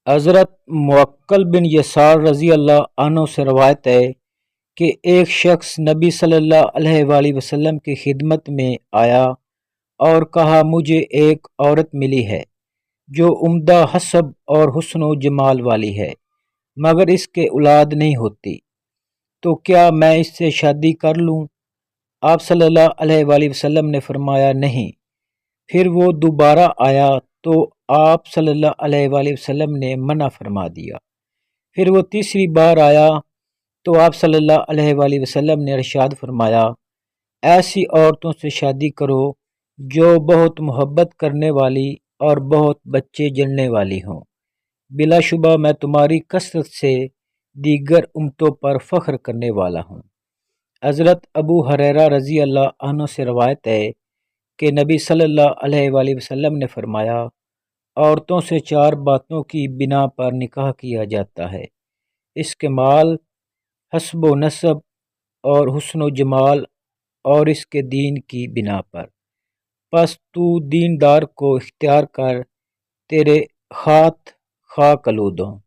حضرت موکل بن یسار رضی اللہ عنہ سے روایت ہے کہ ایک شخص نبی صلی اللہ علیہ وآلہ وسلم کی خدمت میں آیا اور کہا، مجھے ایک عورت ملی ہے جو عمدہ حسب اور حسن و جمال والی ہے، مگر اس کے اولاد نہیں ہوتی، تو کیا میں اس سے شادی کر لوں؟ آپ صلی اللہ علیہ وآلہ وسلم نے فرمایا، نہیں۔ پھر وہ دوبارہ آیا تو آپ صلی اللہ علیہ وآلہ وسلم نے منع فرما دیا۔ پھر وہ تیسری بار آیا تو آپ صلی اللہ علیہ وآلہ وسلم نے ارشاد فرمایا، ایسی عورتوں سے شادی کرو جو بہت محبت کرنے والی اور بہت بچے جننے والی ہوں، بلا شبہ میں تمہاری کثرت سے دیگر امتوں پر فخر کرنے والا ہوں۔ حضرت ابو ہریرہ رضی اللہ عنہ سے روایت ہے کہ نبی صلی اللہ علیہ وآلہ وسلم نے فرمایا، عورتوں سے 4 باتوں کی بنا پر نکاح کیا جاتا ہے: اس کے مال، حسب و نسب اور حسن و جمال، اور اس کے دین کی بنا پر۔ پس تو دیندار کو اختیار کر، تیرے ہاتھ خواہ کلود ہوں۔